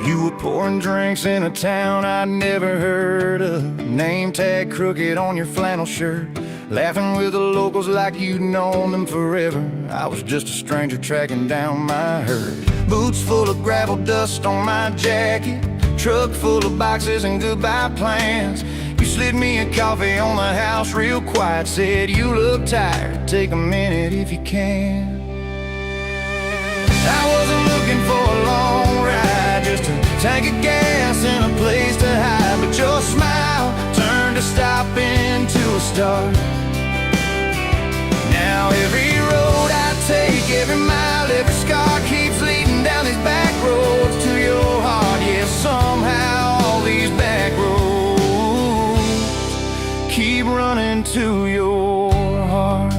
You were pouring drinks in a town I'd never heard of, name tag crooked on your flannel shirt, laughing with the locals like you'd known them forever. I was just a stranger tracking down my herd. Boots full of gravel, dust on my jacket, truck full of boxes and goodbye plans. You slid me a coffee on the house real quiet, said you look tired, take a minute if you can. I wasn't looking for a long ride, just a tank of gas and a place to hide, but your smile turned a stop into a start. Now every road I take, every mile, every scar keeps leading down these back roads to your heart. Yeah, somehow all these back roads keep running to your heart.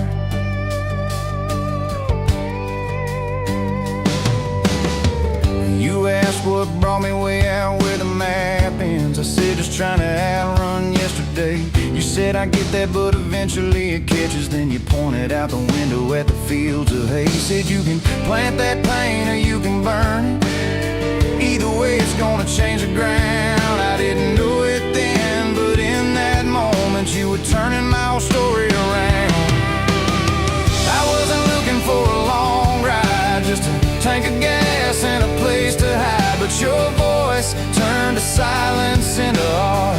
You asked what brought me way out where the map ends. I said just trying to outrun yesterday. You said I get that, but eventually it catches. Then you pointed out the window at the fields of hay. Said you can plant that pain or you can burn it. Either way it's gonna change the ground. I didn't know it then, but in that moment you were turning my whole story around. I wasn't looking for a long ride, just a tank of gas and a place to hide, but your voice turned a silence into art.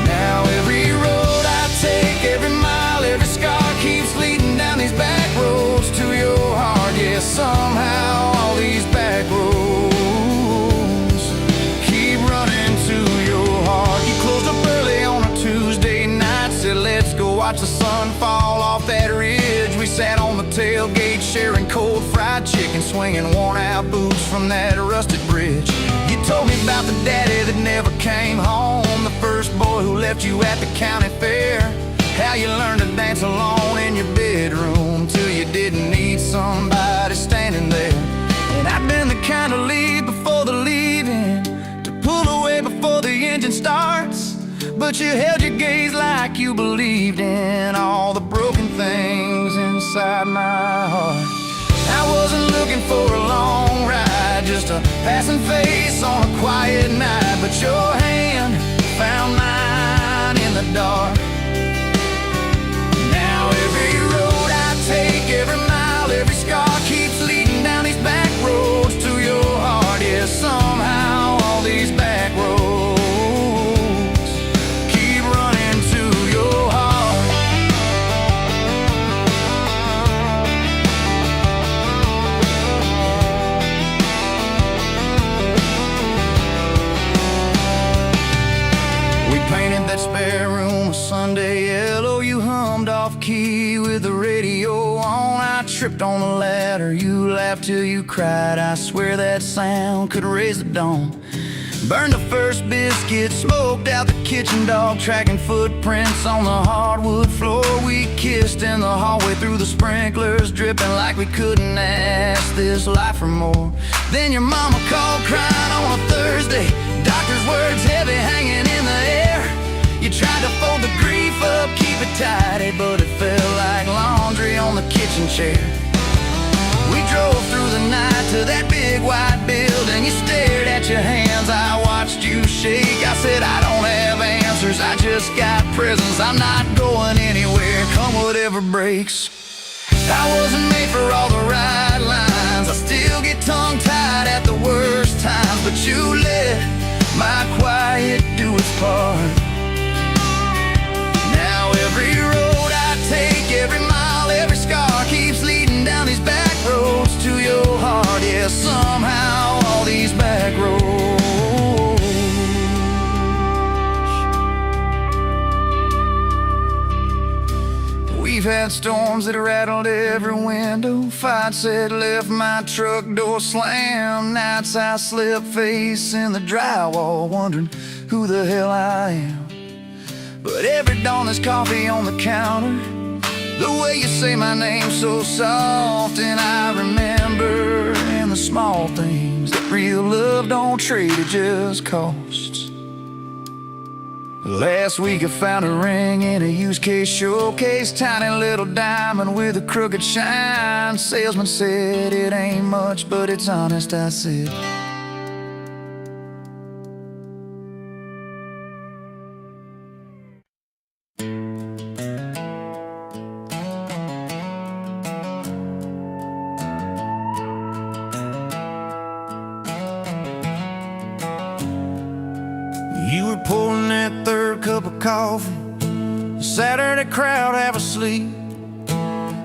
Now every road I take, every mile, every scar keeps leading down these back roads to your heart. Yeah, somehow all these back roads keep running to your heart. You closed up early on a Tuesday night, said let's go watch the sun fall off that ridge. We sat on the tailgate sharing cold fried chicken, swinging worn out boots from that rusted bridge. You told me about the daddy that never came home, the first boy who left you at the county fair, how you learned to dance alone in your bedroom till you didn't need somebody standing there. And I've been the kind to leave before the leaving, to pull away before the engine starts, but you held your gaze like you believed in all the broken things inside my heart. I wasn't looking for a long ride, just a passing face on a quiet night, but your hand found mine in the dark. Now every road I take, every mile, every scar keeps leading down these back roads to your heart. Yeah, somehow all these back roads keep running to your heart. We painted that spare room a Sunday yellow. You hummed off key with the radio on. I tripped on the ladder, you laughed till you cried. I swear that sound could raise the dawn. Burned the first biscuit, smoked out the kitchen dog, tracking footprints on the hardwood floor. We kissed in the hallway through the sprinklers, dripping like we couldn't ask this life for more. Then your mama called crying on a Thursday, doctor's words heavy hanging in the air. You tried to fold the grief up, keep it tidy, but it felt like laundry on the kitchen chair. We drove through the night to that big white building. You stared at your hands, I watched you shake. I said I don't have answers, I just got presents. I'm not going anywhere, come whatever breaks. I wasn't made for all the right lines, I still get tongue-tied at the worst times, but you let my quiet do its part. Now every road I take, every mile, every scar keeps leading down these back roads to your heart. Yeah, somehow all these back roads. We've had storms that rattled every window, fights that left my truck door slammed, nights I slept facing the drywall, wondering who the hell I am. But every dawn there's coffee on the counter, the way you say my name so soft, and I remember in the small things that real love don't trade, it just costs. Last week I found a ring in a used case showcase, tiny little diamond with a crooked shine. Salesman said it ain't much, but it's honest. I said You were pouring that third cup of coffee, the Saturday crowd half asleep,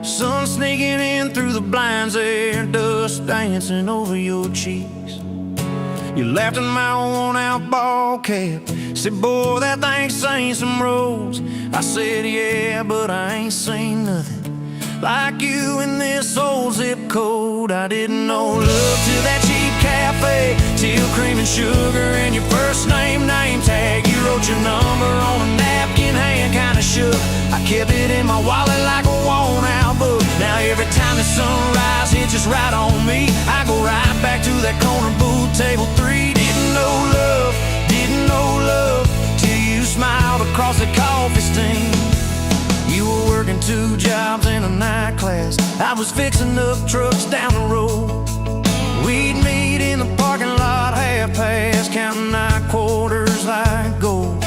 sun sneaking in through the blinds there, dust dancing over your cheeks. You laughed at my worn-out ball cap, said, boy, that thing's seen some roads. I said, yeah, but I ain't seen nothing like you in this old zip code. I didn't know love till that cheap cafe, till cream and sugar and your first name tag. You wrote your number on a napkin, hand kinda shook. I kept it in my wallet like a worn-out book. Now every time the sunrise hits just right on me, I go right back to that corner booth, table 3. Didn't know love till you smiled across the coffee stain. You were working 2 jobs in a night class, I was fixing up trucks down the road. We'd meet in the parking lot half past, counting night quarters like gold.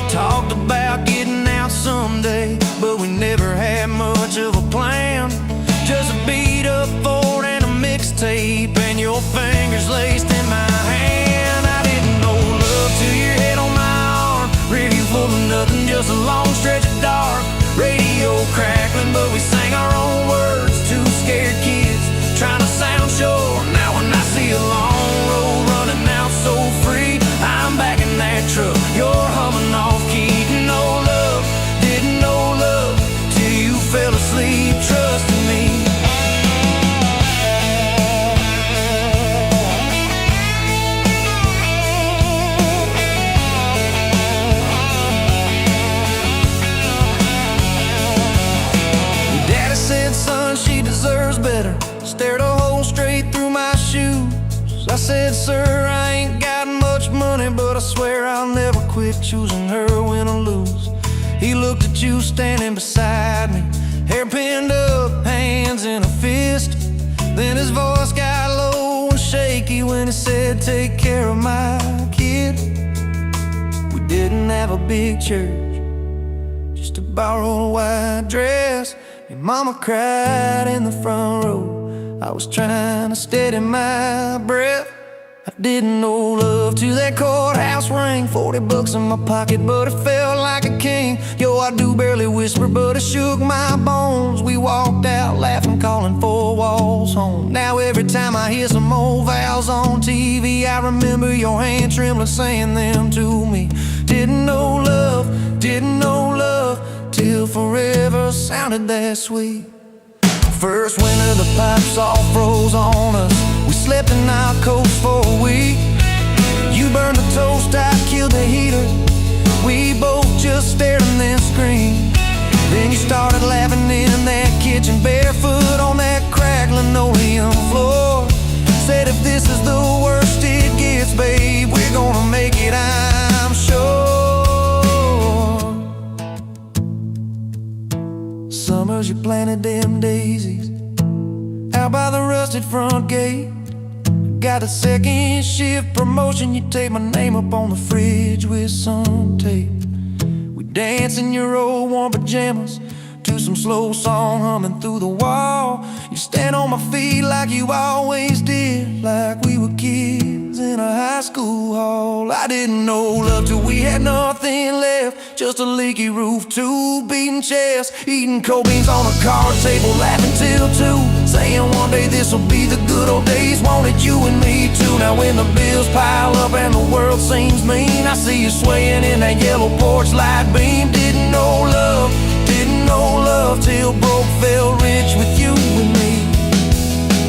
Talked about getting out someday, but we never had much of a plan. Just a beat up Ford and a mixtape, and your fingers laced in my hand. I didn't know love till your head on my arm, radio full of nothing, just a long stretch of dark. Radio crackling, but we sang our own words. 2 scared kids trying to sound sure. Now when I see a long road running out so free, I'm back in that truck, you're humming off key. Didn't know love till you fell asleep trusting me. She deserves better. Stared a hole straight through my shoes. I said, sir, I ain't got much money, but I swear I'll never quit choosing her, win or lose. He looked at you standing beside me, hair pinned up, hands in a fist. Then his voice got low and shaky when he said, take care of my kid. We didn't have a big church, just a borrowed white dress. Your mama cried in the front row, I was trying to steady my breath. I didn't know love till that courthouse rang. 40 bucks in my pocket, but it felt like a king. Yo, I do barely whisper, but it shook my bones. We walked out laughing, calling 4 walls home. Now every time I hear some old vows on TV, I remember your hand trembling, saying them to me. Didn't know love till forever sounded that sweet. First winter the pipes all froze on us, we slept in our coats for a week. You burned the toast, I killed the heater. We both just stared and then screamed. Then you started laughing in that kitchen, barefoot on that cracked linoleum floor. Said if this is the worst it gets, babe, we're gonna make it, I'm sure. Summers you planted them daisies out by the rusted front gate. Got a second shift promotion, you tape my name up on the fridge with some tape. We dance in your old warm pajamas to some slow song humming through the wall. You stand on my feet like you always did, like we were kids in a high school hall. I didn't know love till we had nothing left, just a leaky roof, 2 beating chests, eating cold beans on a card table, laughing till 2, saying one day this'll be the good old days. Wanted you and me too. Now when the bills pile up and the world seems mean, I see you swaying in that yellow porch light beam. Didn't know love till broke fell rich with you and me.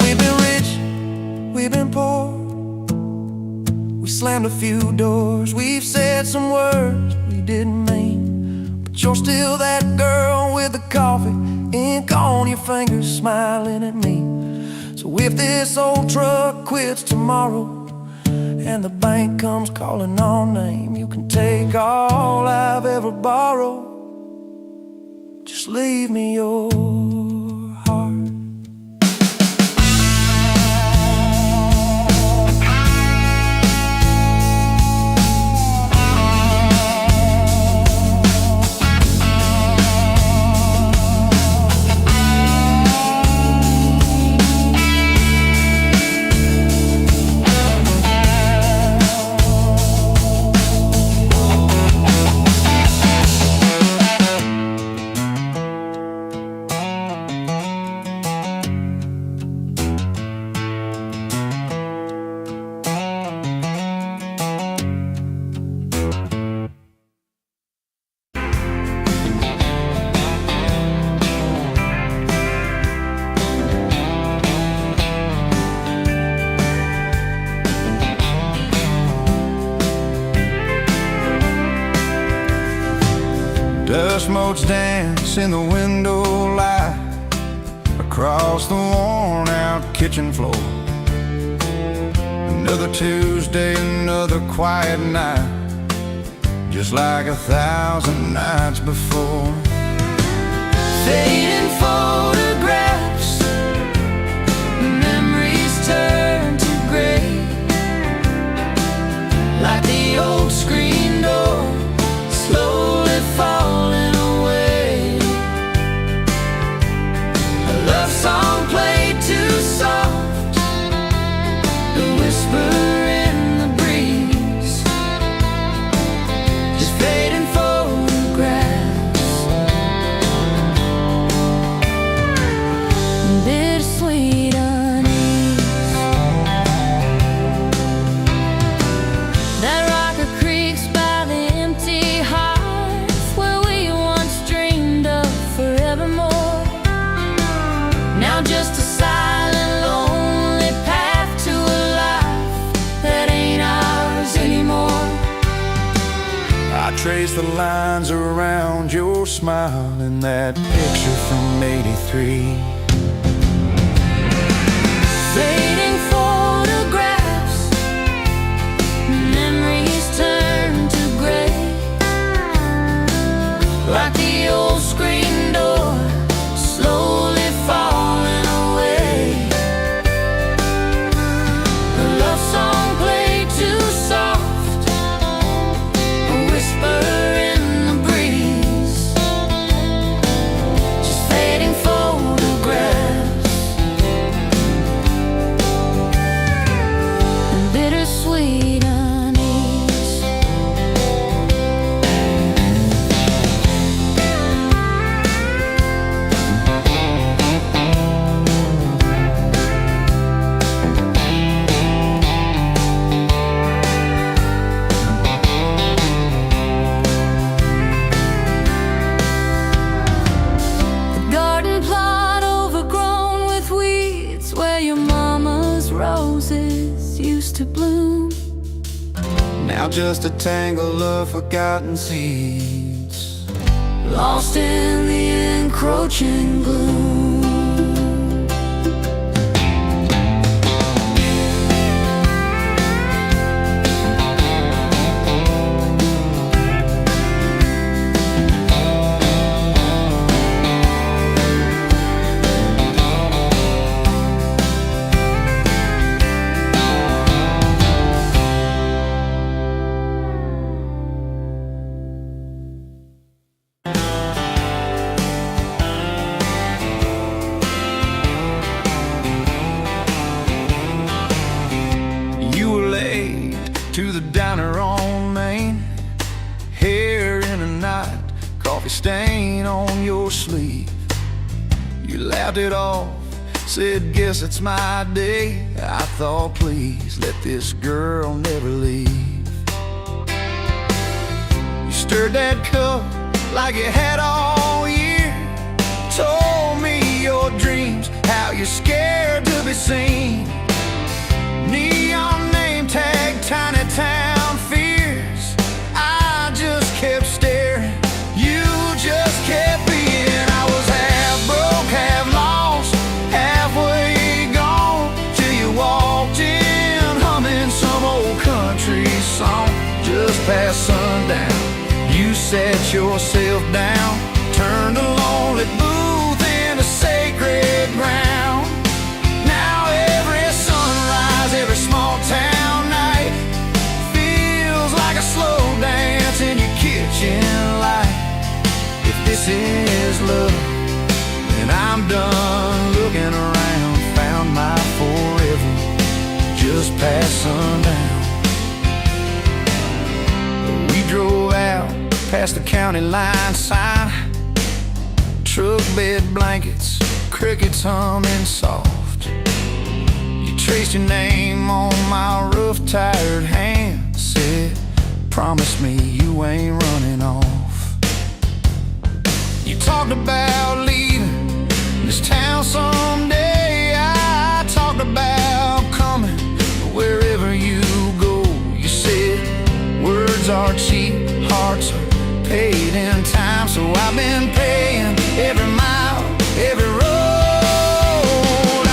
We've been rich, we've been poor, we slammed a few doors, we've said some words we didn't mean, but you're still that girl with the coffee, ink on your fingers, smiling at me. So if this old truck quits tomorrow and the bank comes calling our name, you can take all I've ever borrowed, just leave me your heart. Dust motes dance in the window light across the worn-out kitchen floor. Another Tuesday, another quiet night, just like 1,000 nights before. Fading photographs, memories turn to gray, like the old screen door slowly falling away. A love song played too soft, a whisper in the breeze, just fading photographs. Bittersweet unease, that rocker creaks by the empty hearth where we once dreamed of forevermore. Now just a silent, lonely path to a life that ain't ours anymore. I trace the lines around your smile in that picture from '83. Fading photographs, memories turn to gray, like the old screen door slowly falling away. A love song played too soft, a whisper in the breeze, just fading photographs. And bittersweet unease. The garden plot overgrown with weeds, where your mama's roses used to bloom, now just a tangle of forgotten seeds, lost in the encroaching gloom. You were late to the diner on Main, hair in a knot, coffee stain on your sleeve. You laughed it off, said, guess it's my day. I thought, please let this girl never leave. You stirred that cup like you had all year, told me your dreams, how you're scared to be seen. Neon name tag, tiny town fears. I just kept staring, you just kept being. I was half broke, half lost, halfway gone, till you walked in humming some old country song. Just past sundown, you sat yourself down, turned a lonely booth into sacred ground. Now every sunrise, every small town night feels like a slow dance in your kitchen light. If this is love, then I'm done looking around. Found my forever just past sundown. We drove out past the county line sign, truck bed blankets, crickets humming soft. You traced your name on my rough, tired hand, said, promise me you ain't running off. You talked about leaving this town someday. I talked about coming wherever you go. You said words are cheap, hearts are paid in time, so I've been paying every mile, every road.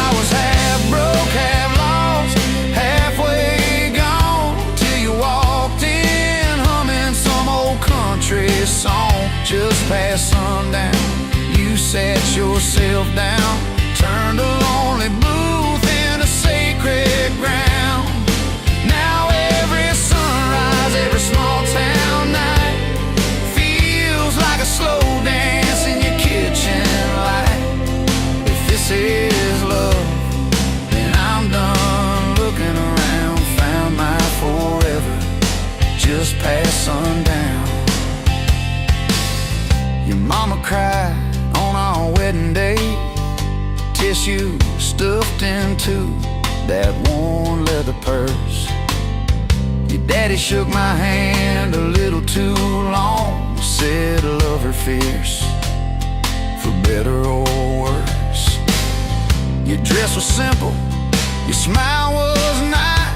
I was half broke, half lost, halfway gone, till you walked in humming some old country song. Just past sundown, you sat yourself down, turned a lonely booth into sacred ground. Now every sunrise, every small town night feels like a slow dance in your kitchen light. If this is love, then I'm done looking around. Found my forever just past sundown. Your mama cried on our wedding day, tissue stuffed into that worn leather purse. Your daddy shook my hand a little too long, said I love her fierce, for better or worse. Your dress was simple, your smile was not,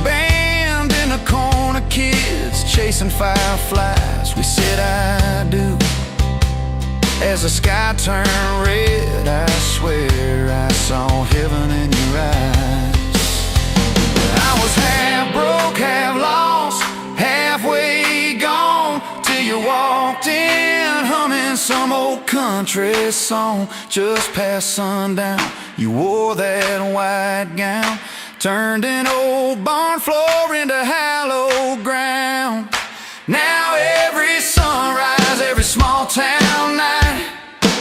band in the corner, kids chasing fireflies. We said I do as the sky turned red. I swear I saw heaven in your eyes. I was half broke, half lost, halfway gone, till you walked in humming some old country song. Just past sundown, you wore that white gown, turned an old barn floor into hallowed ground. Now every sunrise, every small town night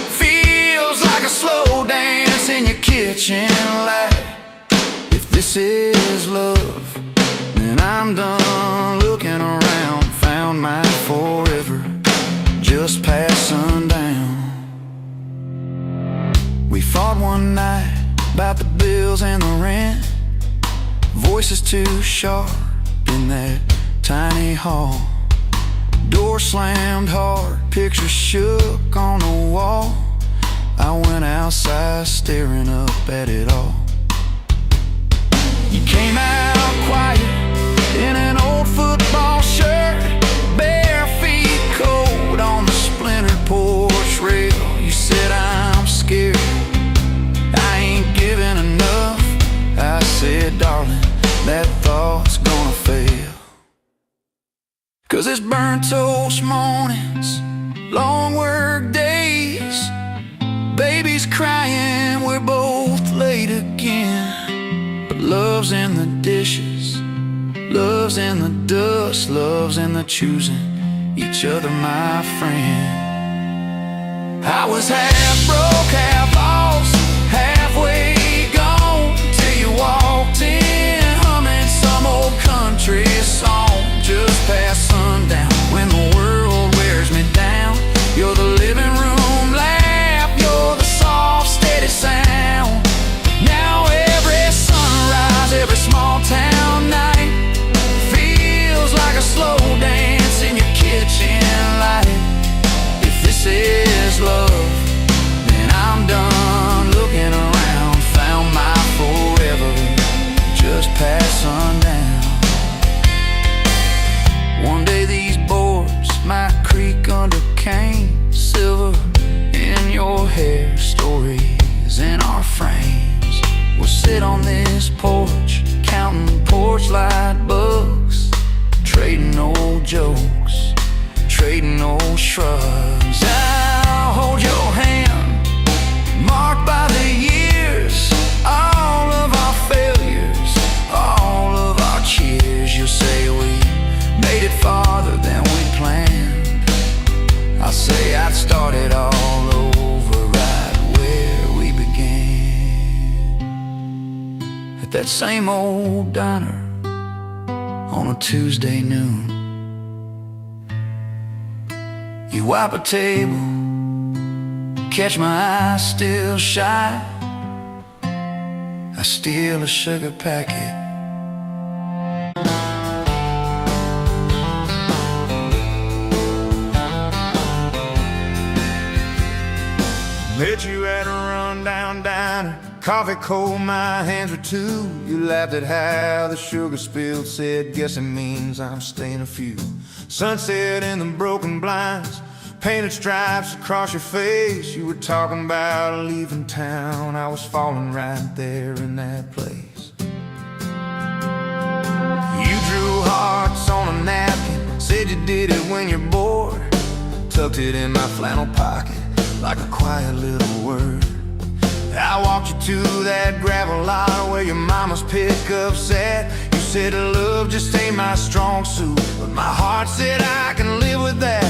feels like a slow dance in your kitchen light. If this is love, then I'm done looking around. Found my forever just past sundown. We fought one night about the bills and the rent, voices too sharp in that tiny hall. Door slammed hard, pictures shook on the wall. I went outside staring up at it all. You came out quiet in an old football shirt, bare feet cold on the splintered porch rail. You said I'm scared, I ain't giving enough. I said, darling, that thought's gonna fail. 'Cause it's burnt toast mornings, long work days, babies crying, we're both late again. But love's in the dishes, love's in the dust, love's in the choosing each other, my friend. I was half broke, half lost, halfway gone, till you walked in humming some old country song. Just past sundown, when the world wears me down, you're the living room laugh, you're the soft steady sound. Now every sunrise, every small town night feels like a slow dance in your kitchen light. If this is love, then I'm done looking around. Found my forever just past sundown. One day these boards might creak under cane, silver in your hair, stories in our frames. We'll sit on this porch, counting porch light bugs, trading old jokes, trading old shrugs. I'll hold your hand, marked by the years, all of our failures, all of our cheers. You'll say we made it farther than we planned. I'll say I'd start it all over right where we began, at that same old diner on a Tuesday noon. You wipe a table, catch my eye still shy. I steal a sugar packet, met you at a rundown diner Coffee cold, my hands were too. You laughed at how the sugar spilled, said, guess it means I'm staying a few. Sunset in the broken blinds, painted stripes across your face. You were talking about leaving town. I was falling right there in that place. You drew hearts on a napkin, said you did it when you're bored. Tucked it in my flannel pocket like a quiet little word. I walked you to that gravel lot where your mama's pickup sat. You said love just ain't my strong suit, but my heart said I can live with that.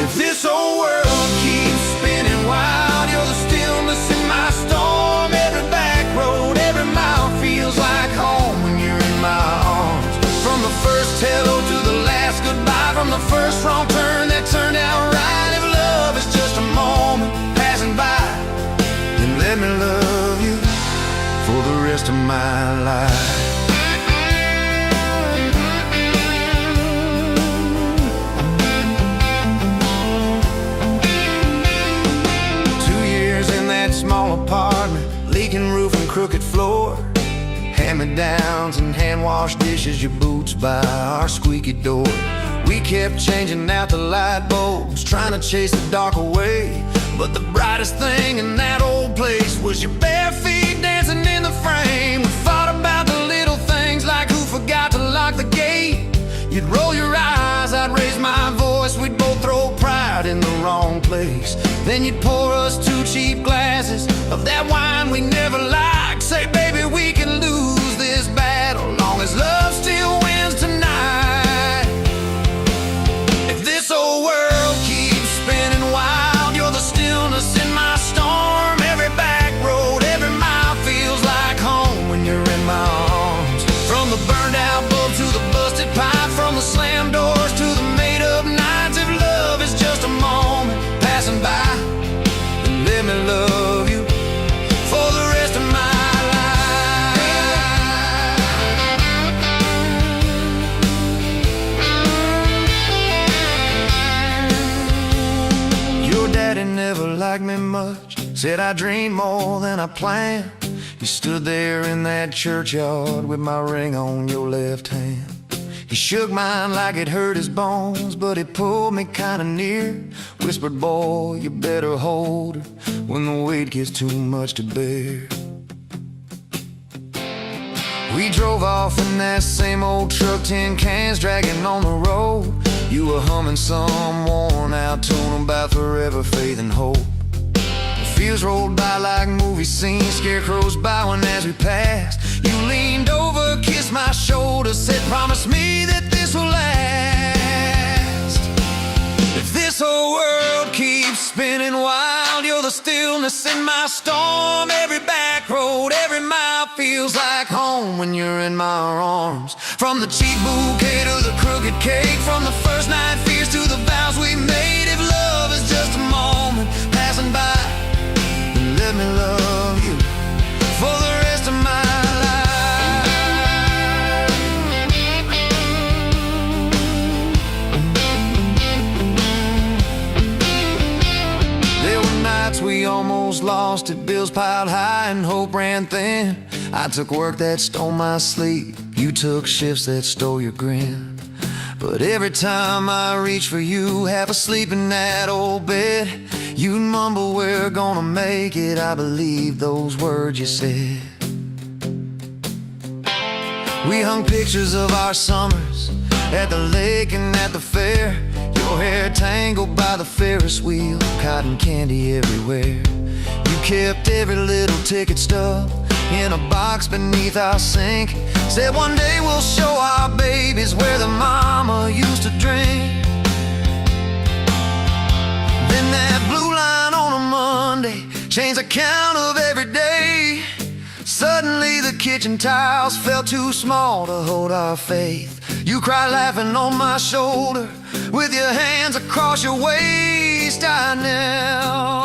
If this old world keeps spinning wild, you're the stillness in my storm. Every back road, every mile feels like home when you're in my arms. From the first hello to the last goodbye, from the first wrong turn that turned out right. If love is just a moment passing by, then let me love you for the rest of my life. 2 years in that small apartment, leaking roof and crooked floor, hand-me-downs and hand-washed dishes, your boots by our squeaky door. We kept changing out the light bulbs, trying to chase the dark away. But the brightest thing in that old place was your bare feet dancing in the frame. We thought about the little things like who forgot to lock the gate. You'd roll your eyes, I'd raise my voice. We'd both throw pride in the wrong place. Then you'd pour us 2 cheap glasses of that wine we never liked. Say, baby, we can lose this battle long as love still wins tonight. If this old world keeps spinning wild, you're the stillness in my storm. Every back road, every mile feels like home when you're in my arms. From the burned out bulb to the busted pipe, from the slammed doors to the made up nights. If love is just a moment passing by, then let me love you for the rest of my Daddy never liked me much, said I dreamed more than I planned. He stood there in that churchyard with my ring on your left hand. He shook mine like it hurt his bones, but he pulled me kinda near, whispered, boy, you better hold her when the weight gets too much to bear. We drove off in that same old truck, tin cans dragging on the road. You were humming some worn out tune about forever, faith and hope. The fields rolled by like movie scenes, scarecrows bowing as we passed. You leaned over, kissed my shoulder, said, promise me that this will last. If this whole world keeps spinning wild, you're the stillness in my storm. Every back road, every mile feels like home when you're in my arms. From the cheap bouquet to the crooked cake, from the first night fears to the vows we made. If love is just a moment passing by, then let me love you for the rest of my life. There were nights we almost lost it, bills piled high and hope ran thin. I took work that stole my sleep, you took shifts that stole your grin. But every time I reach for you, half asleep in that old bed, you'd mumble, we're gonna make it. I believe those words you said. We hung pictures of our summers at the lake and at the fair. Your hair tangled by the Ferris wheel, cotton candy everywhere. You kept every little ticket stub in a box beneath our sink. Said one day we'll show our babies where the mama used to drink. Then that blue line on a Monday changed the count of every day. Suddenly the kitchen tiles felt too small to hold our faith. You cried laughing on my shoulder with your hands across your waist. I knelt.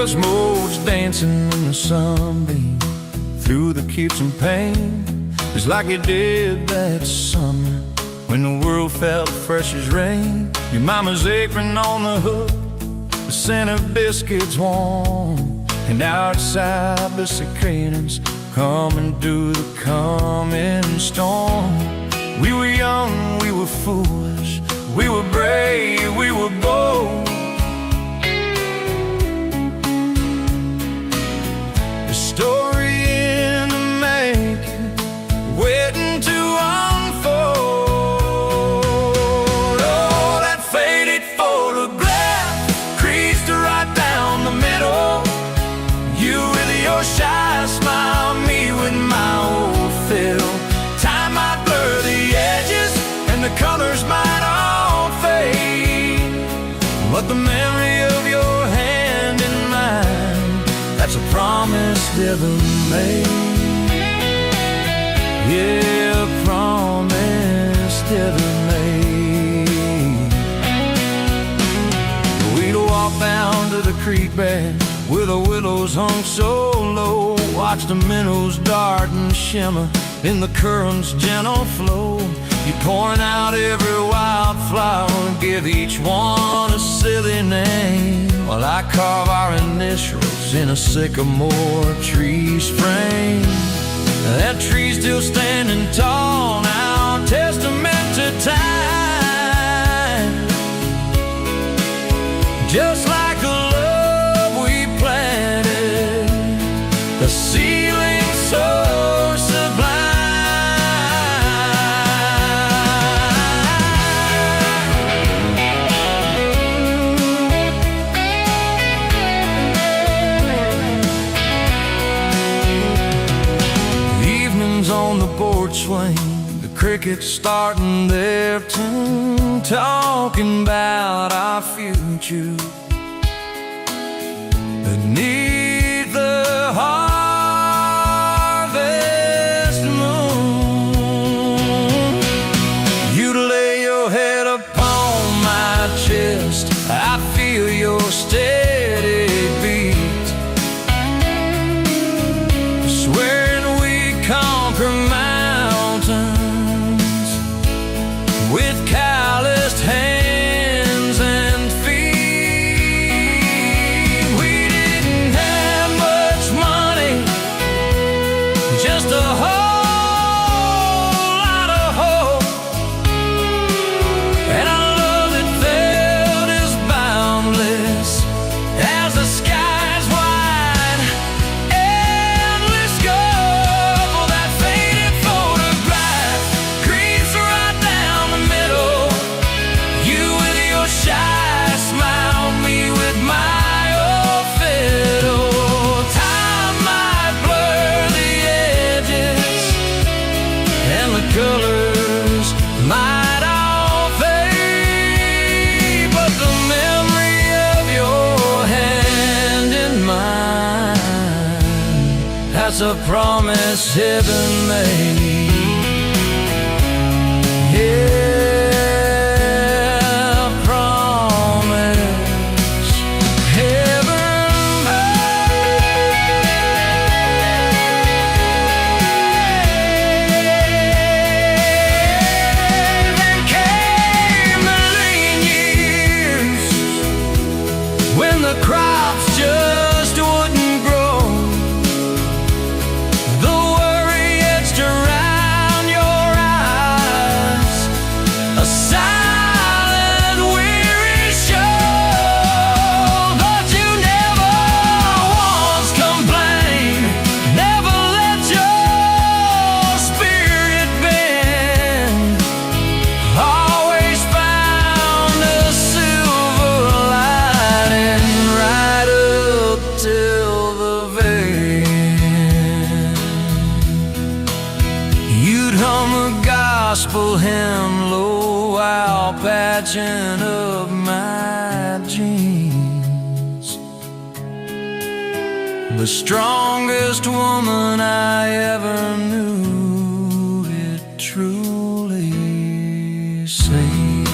was modes dancing in the sunbeam through the kitchen pane, just like it did that summer when the world felt fresh as rain. Your mama's apron on the hook, the scent of biscuits warm, and outside the cicadas coming through the coming storm. We were young, we were foolish, we were brave, we were bold. The story in the making, waiting to unfold. Oh, that faded photograph creased right down the middle. You with your shy smile, me with my old fiddle. Time might blur the edges and the colors might all fade, but the memory of your hand in mine, that's a promise never made. Yeah, a promise never made. We'd walk down to the creek bed where the willows hung so low, watch the minnows dart and shimmer in the current's gentle flow. You point out every wildflower and give each one a silly name, while I carve our initials in a sycamore tree's frame. That tree's still standing tall now, testament to time, just like a love we planted, the ceiling so sublime. Evenings on the porch swing, the crickets starting their tune, talking about our future beneath the harvest moon. You'd lay your head upon my chest, I feel your steady beat, swearing we conquer mountains with calloused hands and feet. We didn't have much money, just a whole lot of hope, and our love that felt as boundless as the skies wide, endless scope. Oh, that faded photograph creeps right down the middle. You with your shy smile, me with my old fiddle. Time might blur the edges and the colors might all fade, but the memory of your hand in mine, that's a promise heaven made. Yeah, a promise heaven made. Then came the lean years when the crops just wouldn't grow. The worry etched around your eyes, a silent, weary show. But you never once complained, never let your spirit bend, always found a silver lining right up till the very end. You'd hum a gospel hymn low while patching up my jeans. The strongest woman I ever knew, it truly seemed.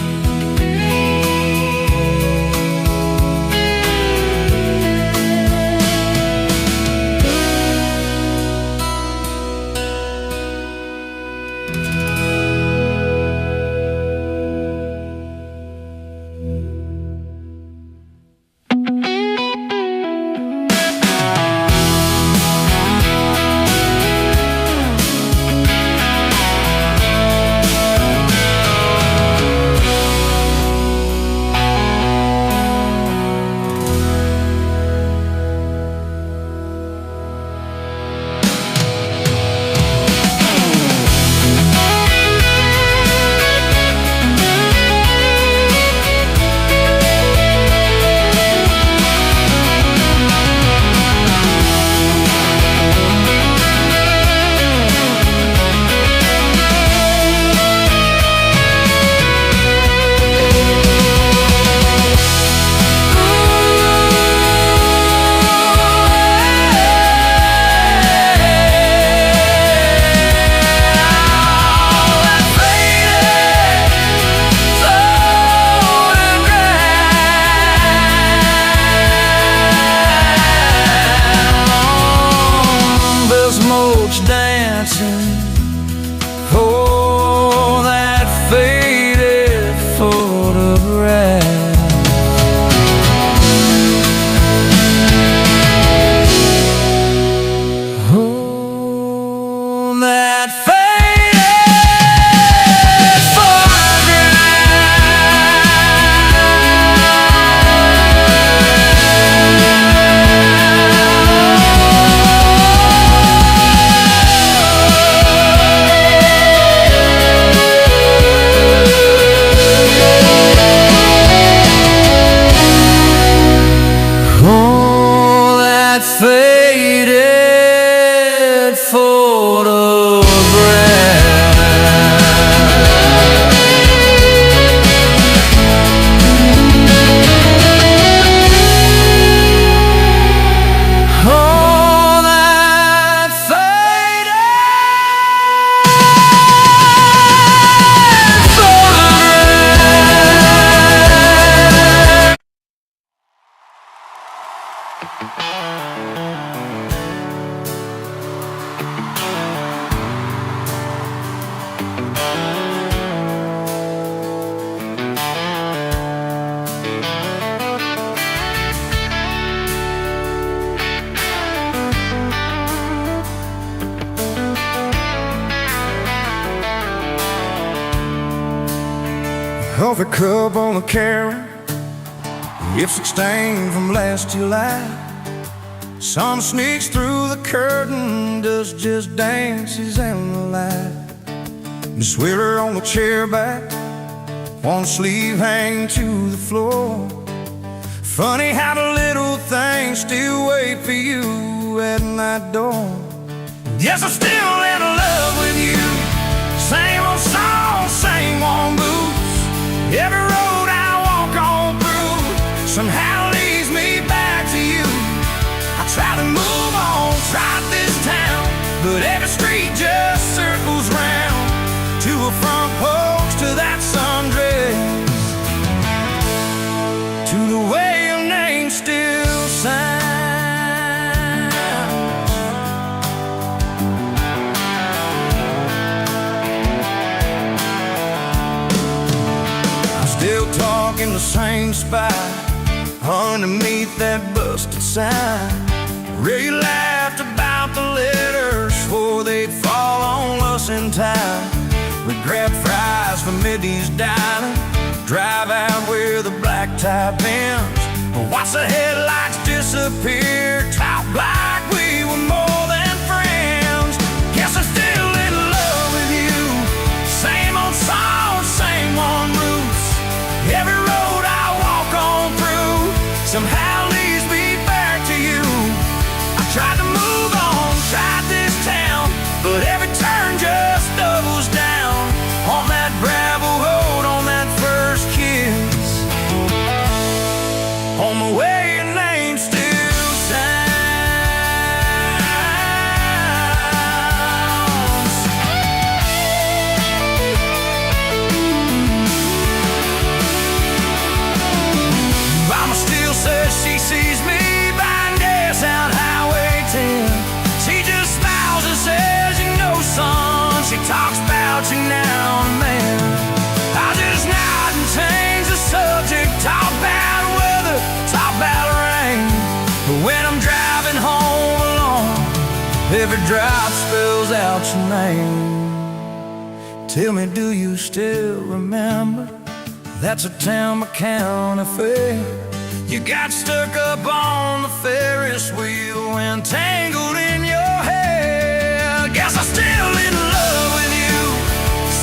folks dancing for that faded photograph. Oh, that faded photograph. Oh, that faded photograph. Coffee cup on the counter, it's stained from last July. Sun sneaks through the curtain, dust just dances in the light. Miss Wheeler on the chair back, one sleeve hanging to the floor. Funny how the little things still wait for you at that door. Yes, I'm still in love with you. Same old song, same old blues. Every road I walk on through somehow leads me back to you. I try to move on, try this town, but every street just circles round to a front porch, to that sundress, to the way your name still sounds. Still talking the same spot underneath that busted sign. Ray laughed about the letters before they'd fall on us in time. We grabbed fries from Middy's Dining, drive out where the black tie ends, watch the headlights disappear, talk like we were more than friends. Guess I'm still in love with you. Same old song, same old roots. Every road I walk on through somehow leads me back to you. I tried to move on, tried this town, but every turn just doubles down on that gravel road, on that first kiss, on the way your name still sounds. Mama still says she sees me buying gas out Highway 10. She just smiles and says, you know, son, she talks about you now and then. I just nod and change the subject, talk about weather, talk about rain. But when I'm driving home alone, every drop spells out your name. Tell me, do you still remember? That's a town county fair. You got stuck up on the Ferris wheel and tangled in your hair. Guess I'm still in love with you.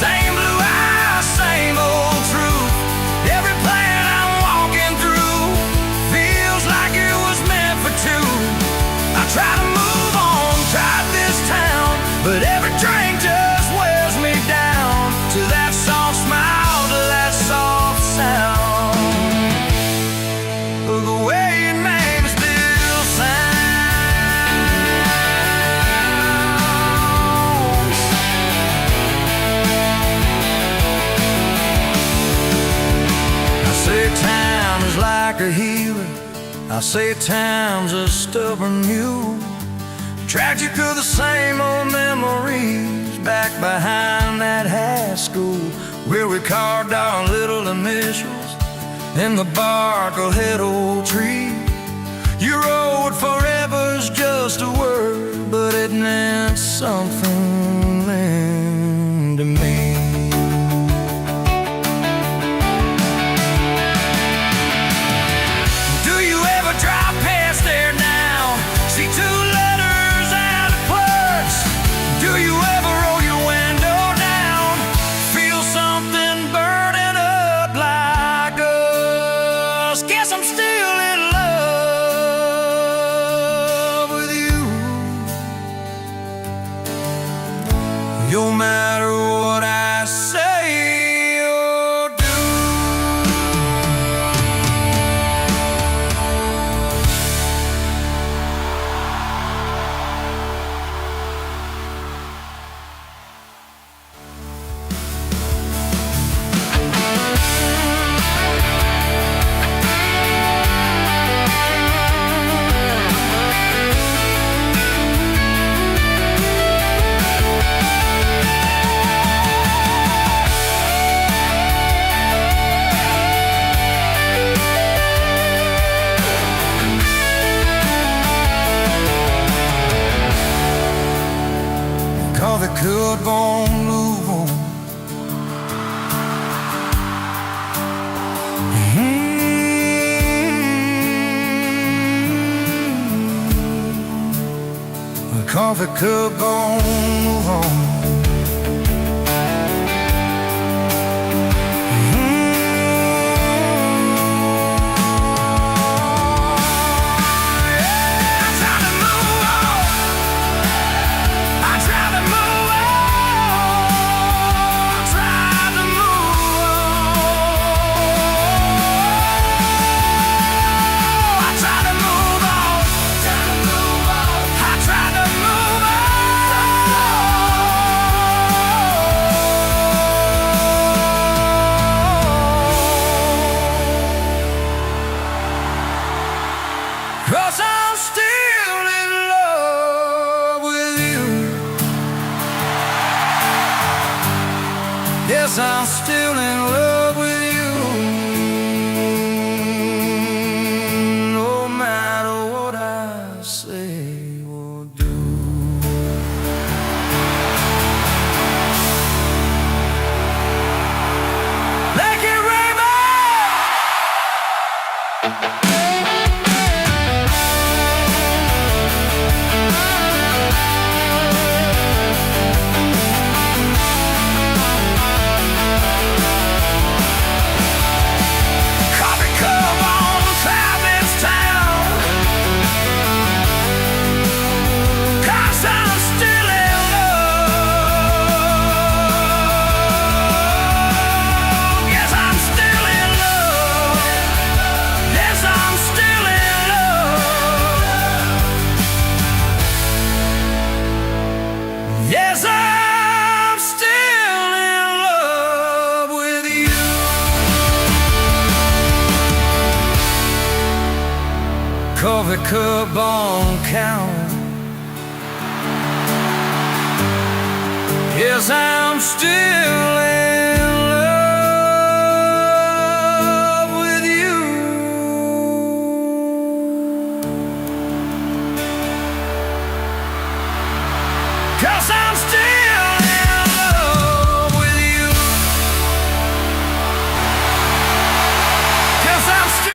Same blue eyes, same old truth. Every plan I'm walking through feels like it was meant for two. I try to move on, tried this town, but every drink just wears me down to that soft smile, to that soft sound. The way your name still sounds. I say time is like a healer, I say time's a stubborn mule. Dragged you through the same old memories back behind that high school, where we carved our little initials in the bark of that old tree. You wrote forever's just a word, but it meant something then to me. Do you ever drive past there now? See two letters out of clerks? Do you ever roll your window down? Feel something burning up like us? Guess I'm still in love with you. No matter what I say or do. Call the good won't move on. The coffee cup won't move on. Cause I'm still in love with you. Yes, I'm still in love with you. No matter what I say or do. Like it rainbow. Yes, I'm still in love with you. Coffee cup on counter. Yes, I'm still in love with you. 'Cause I'm still in love with you. 'Cause I'm still.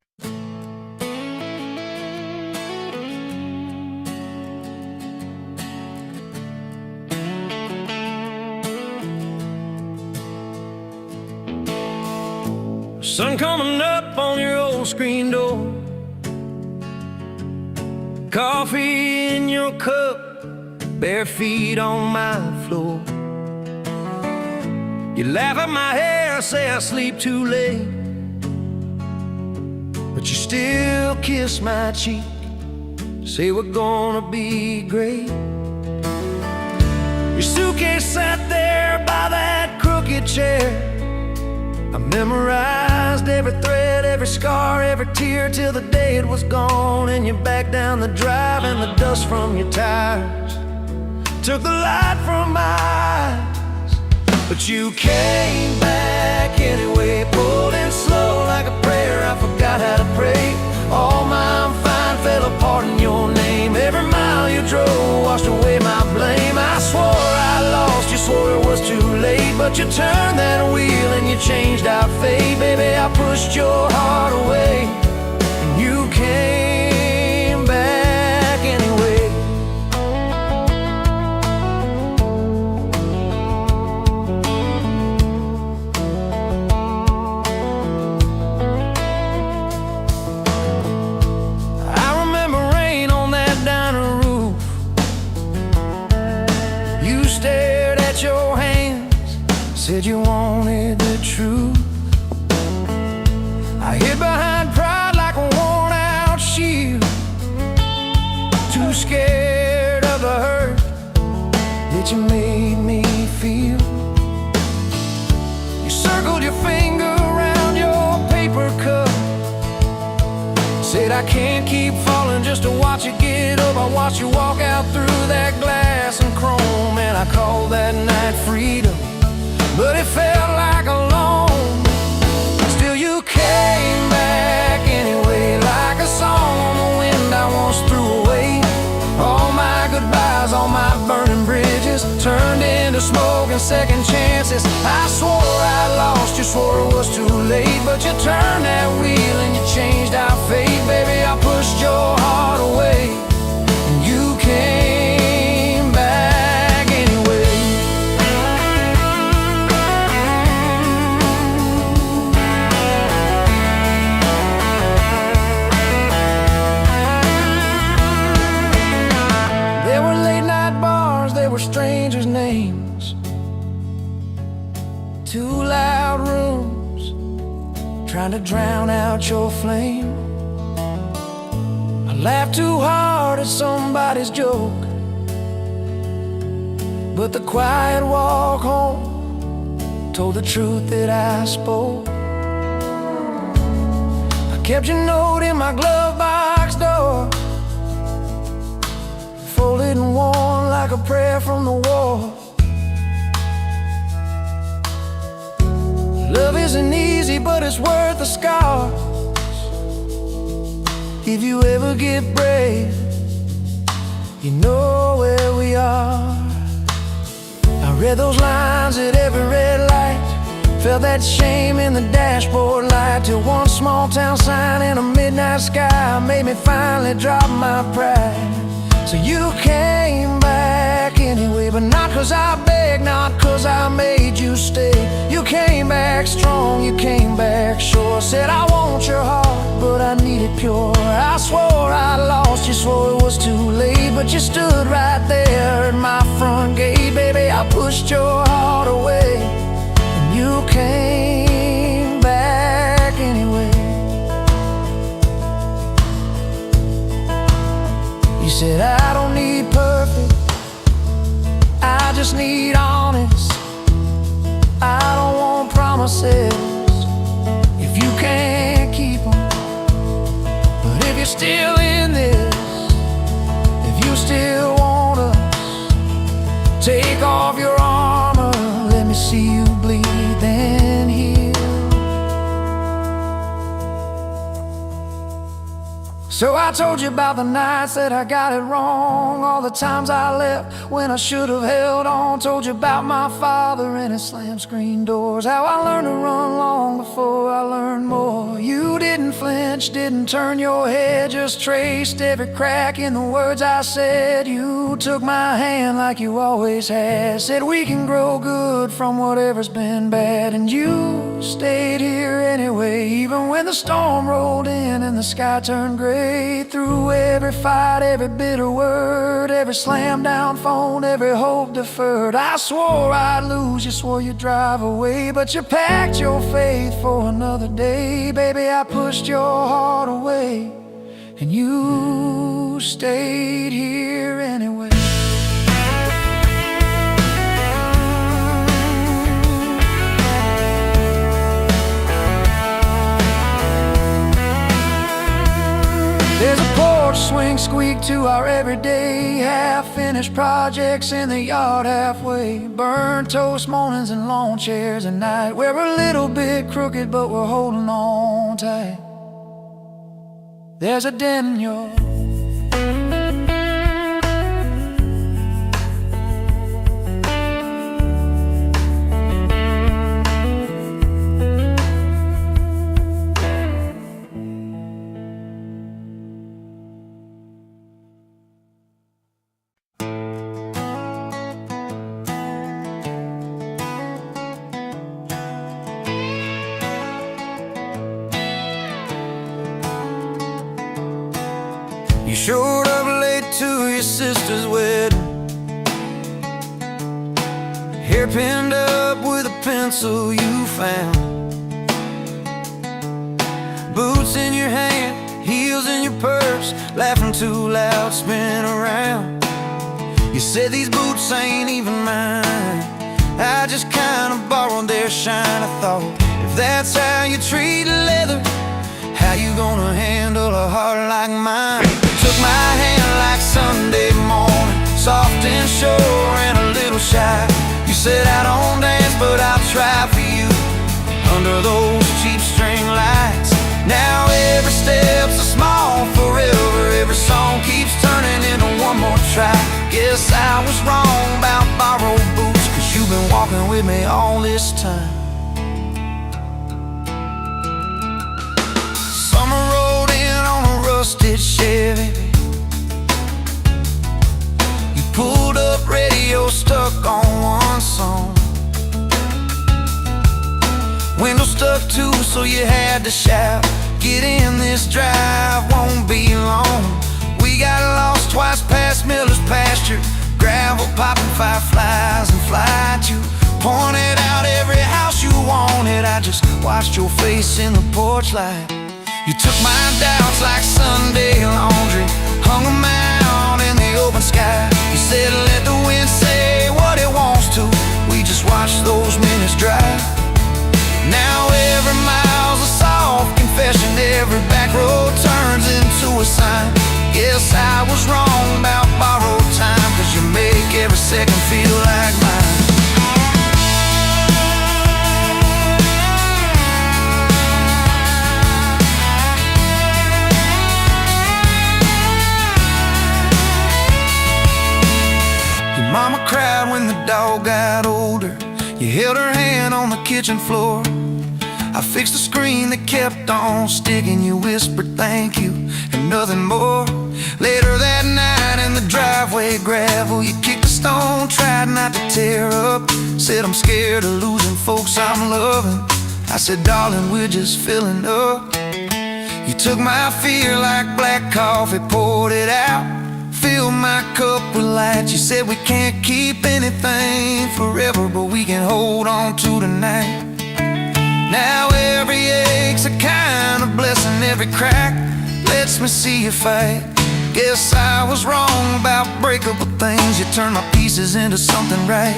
Sun coming up on your old screen door. Coffee in your cup, bare feet on my floor. You laugh at my hair, say I sleep too late, but you still kiss my cheek, say we're gonna be great. Your suitcase sat there by that crooked chair. I memorized every thread, every every scar, every tear, till the day it was gone. And you back down the drive, and the dust from your tires took the light from my eyes. But you came back anyway, pulled in slow like a prayer. I forgot how to pray. All my I'm fine fell apart in your name. Every mile you drove washed away my blame. I swore I lost, you swore it was too late, but you turned that wheel and you changed our fate. Baby, I pushed your heart away, and you came back anyway. I remember rain on that diner roof. You stared at your hands, said you wanted the truth. I hid behind pride like a worn-out shield, too scared of the hurt that you made me feel. You circled your finger around your paper cup, said I can't keep falling just to watch you get up. I watched you walk out through that glass and chrome, and I called that night freedom, but it felt like alone. Still you came back anyway, like a song on the wind I once threw away. All my goodbyes, all my burning bridges turned into smoke and second chances. I swore I lost, you swore it was too late, but you turned that wheel and you changed our fate. Baby, I pushed your heart away, and you came back anyway. There were late night bars, there were strangers' names, two loud rooms trying to drown out your flame. I laughed too hard at somebody's joke, but the quiet walk home told the truth that I spoke. I kept your note in my glove box door, folded and worn like a prayer from the wall. Love isn't easy, but it's worth the scars. If you ever get brave, you know where we are. I read those lines at every red light, felt that shame in the dashboard light, till one small town sign in a midnight sky made me finally drop my pride. So you came back anyway, but not 'cause I begged, not 'cause I made you stay. You came back strong, you came back sure. Said I want your heart, but I need it pure. I swore I lost, you swore it was too late, but you stood right there at my front gate. Baby, I pushed your heart away, and you came back anyway. You said I don't need perfect, I just need honest. I don't want promises if you can't keep them. But if you're still in this, if you still want us, take off your armor, let me see you bleed, then heal. So I told you about the nights that I got it wrong, all the times I left when I should have held on. Told you about my father and his slam screen doors, how I learned to run long before I learned more. You didn't flinch, didn't turn your head, just traced every crack in the words I said. You took my hand like you always had, said we can grow good from whatever's been bad. And you stayed here anyway, even when the storm rolled in and the sky turned gray. Through every fight, every bitter word, every slam down phone, every hope deferred, I swore I'd lose, you swore you'd drive away, but you packed your faith for another day. Baby, I pushed your heart away, and you stayed here anyway. swing squeak to our everyday, half-finished projects in the yard halfway. Burnt toast mornings and lawn chairs at night. We're a little bit crooked, but we're holding on tight. There's a dent in your You showed up late to your sister's wedding, hair pinned up with a pencil you found, boots in your hand, heels in your purse, laughing too loud, spin around. You said these boots ain't even mine, I just kinda borrowed their shine. I thought, if that's how you treat leather, how you gonna handle a heart like mine? Took my hand like Sunday morning, soft and sure and a little shy. You said I don't dance, but I'll try for you under those cheap string lights. Now every step's a small forever, every song keeps turning into one more try. Guess I was wrong about borrowed boots, 'cause you've been walking with me all this time. Summer rolled in on a rusted Chevy, you pulled up, radio stuck on one song, window stuck too, so you had to shout, get in, this drive won't be long. We got lost twice past Miller's pasture, gravel popping fireflies and fly to pointed out every house you wanted. I just watched your face in the porch light. You took my doubts like Sunday laundry, hung them out in the open sky. You said let the wind say what it wants to, we just watched those minutes drive. Now every mile's a soft confession, every back road turns into a sign. Guess I was wrong about borrowed time, 'cause you make every second feel like mine. Mama cried when the dog got older, you held her hand on the kitchen floor. I fixed the screen that kept on sticking, you whispered thank you and nothing more. Later that night in the driveway gravel, you kicked a stone, tried not to tear up. Said I'm scared of losing folks I'm loving. I said darling, we're just filling up. You took my fear like black coffee, poured it out, filled my cup with light. You said we can't keep anything forever, but we can hold on to tonight. Now every ache's a kind of blessing, every crack lets me see you fight. Guess I was wrong about breakable things, you turned my pieces into something right.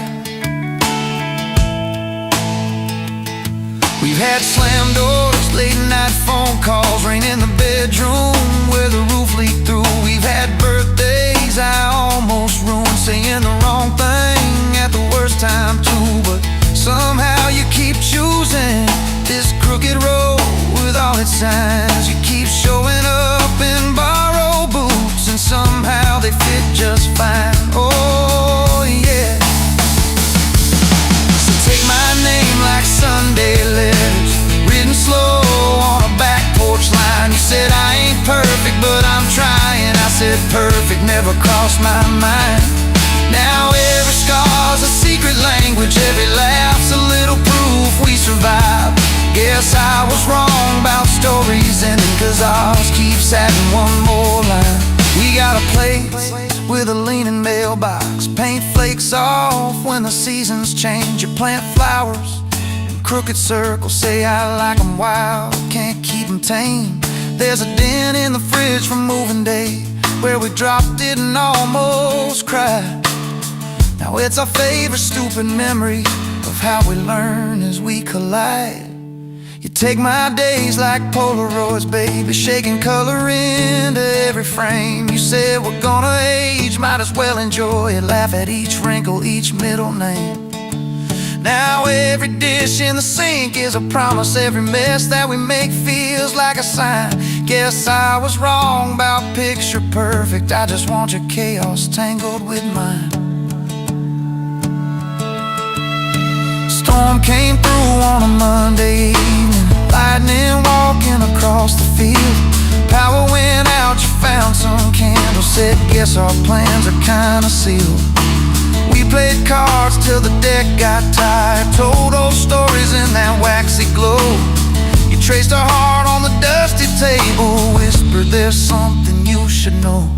We've had slam doors, late night phone calls, rain in the bedroom where the roof leaked through. We've had birthdays I almost ruined, saying the wrong thing at the worst time too. But somehow you keep choosing this crooked road with all its signs. You keep showing up in borrowed boots, and somehow they fit just fine. Oh yeah. So take my name like Sunday letters, written slow on a back porch line. You said I ain't perfect, but I'm trying. I said perfect never crossed my mind. Now every scar's a secret language, every laugh's a little proof we survived. Guess I was wrong about stories ending, 'cause ours keeps having one more line. We got a place with a leaning mailbox, paint flakes off when the seasons change. You plant flowers in crooked circles, say I like them wild, can't keep them tame. There's a dent in the fridge from moving day, where we dropped it and almost cried. Now it's our favorite stupid memory of how we learn as we collide. You Take my days like Polaroids, baby, shaking color into every frame. You said we're gonna age, might as well enjoy it, laugh at each wrinkle, each middle name. Now every dish in the sink is a promise, every mess that we make feels like a sign. Guess I was wrong about picture perfect, I just want your chaos tangled with mine. Storm came through on a Monday evening, lightning walking across the field. Power went out, you found some candles, said guess our plans are kinda sealed. We played cards till the deck got tired, told old stories in that waxy glow. You traced our heart on the dusty table, whispered there's something you should know.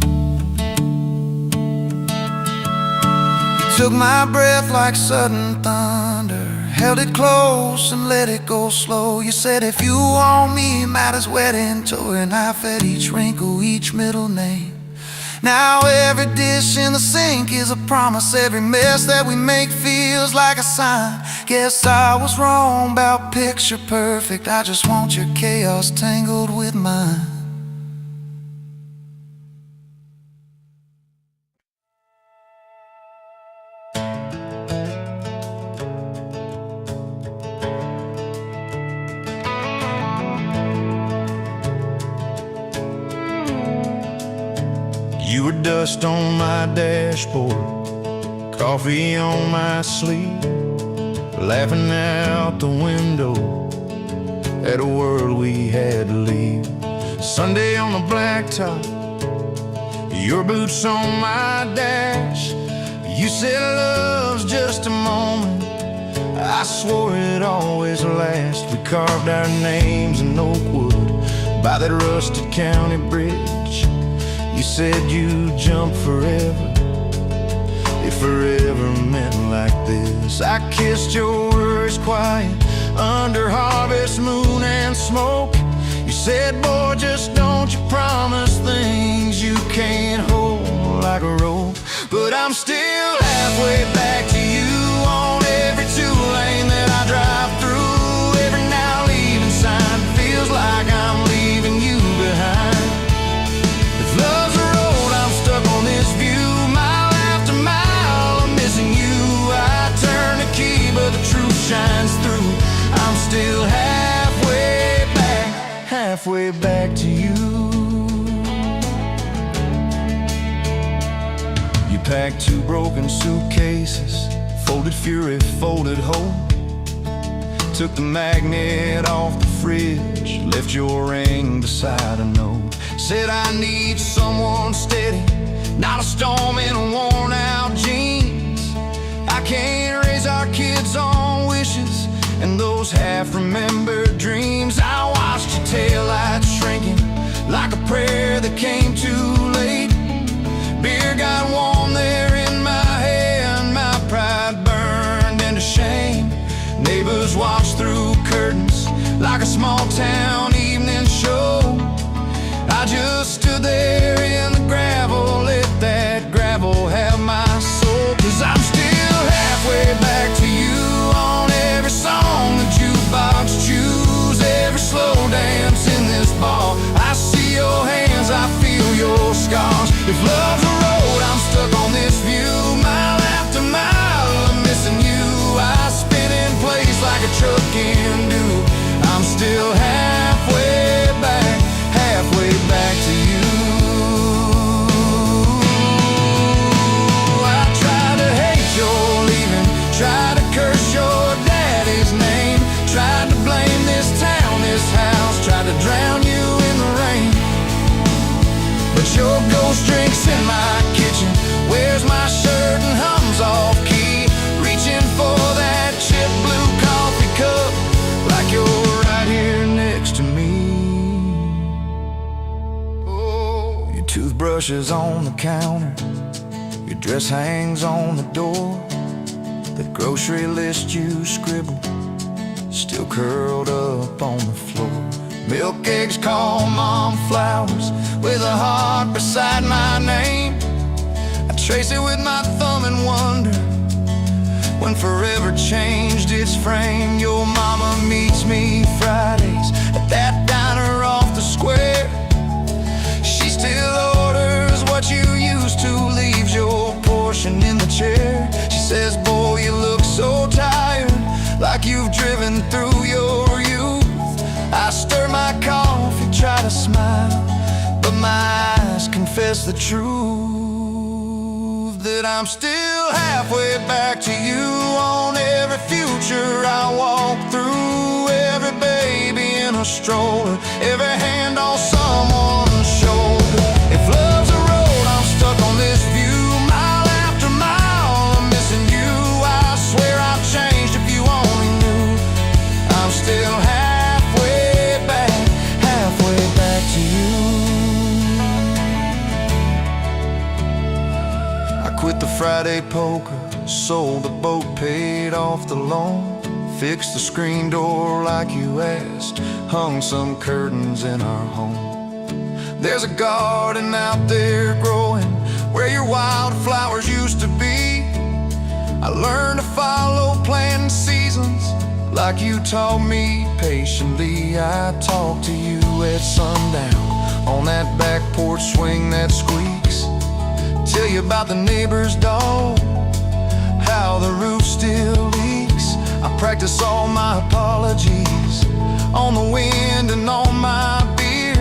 You took my breath like sudden thunder, held it close and let it go slow. You said if you want me, might as well into it, knife at each wrinkle, each middle name. Now every dish in the sink is a promise, every mess that we make feels like a sign. Guess I was wrong about picture perfect, I just want your chaos tangled with mine. You were dust on my dashboard, coffee on my sleeve, laughing out the window at a world we had to leave. Sunday on the blacktop, your boots on my dash. You said love's just a moment, I swore it'd always last. We carved our names in oak wood by that rusted county bridge. You said you'd jump forever, if forever meant like this. I kissed your words quiet under harvest moon and smoke. You said, boy, just don't you promise things you can't hold like a rope. But I'm still halfway back to you on every two-lane that I drive through. Every now leaving sign feels like I'm leaving you behind. Love's a road, I'm stuck on this view, mile after mile, I'm missing you. I turn the key, but the truth shines through. I'm still halfway back to you. You packed 2 broken suitcases, folded fury, folded hope. Took the magnet off the fridge, left your ring beside a note. Said I need someone steady, not a storm in a worn out jeans. I can't raise our kids on wishes and those half-remembered dreams. I watched your taillights shrinking like a prayer that came too late. Beer got warm there in my hand, my pride burned into shame. Neighbors watched through curtains like a small town evening show. I just stood there in the gravel, let that gravel have my soul. 'Cause I'm still halfway back to you on every song the jukebox choose, every slow dance in this bar. I see your hands, I feel your scars. If love's a road, I'm stuck on this view, mile after mile, I'm missing you. I spin in place like a truck can do. I'm still halfway back to you. I tried to hate your leaving, tried to curse your daddy's name, tried to blame this town, this house, tried to drown you in the rain. But your ghost drinks in my kitchen, wears my shirt and hums off key, reaching for that chip blue coffee cup like you're right here next to me. Oh, your toothbrush is on the counter, your dress hangs on the door. The grocery list you scribbled, still curled up on the floor. Milk eggs call mom flowers with a heart beside my name. I trace it with my thumb and wonder, when forever changed its frame. Your mama meets me Fridays at that diner off the square. She still orders what you used to, leaves your portion in the chair. She says, boy, you look so tired, like you've driven through your youth. I stir my coffee, try to smile, but my eyes confess the truth, that I'm still halfway back to you on every future I walk through. Every baby in a stroller, every hand on someone's shoulder. If love's a road, I'm stuck on this view, mile after mile, I'm missing you. I swear I've changed if you only knew. I'm still halfway back to you. I quit the Friday poker, sold the boat, paid off the loan, fixed the screen door like you asked, hung some curtains in our home. There's a garden out there growing where your wildflowers used to be. I learned to follow planting seasons like you taught me patiently. I talk to you at sundown on that back porch swing that squeaks, tell you about the neighbor's dog, how the roof still leaks. I practice all my apologies on the wind and on my beer.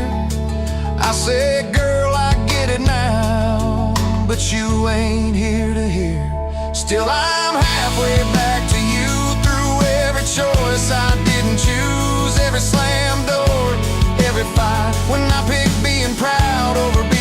I say, girl, I get it now, but you ain't here to hear. Still I'm halfway back to you through every choice I didn't choose, every slam door, every fight when I picked being proud over being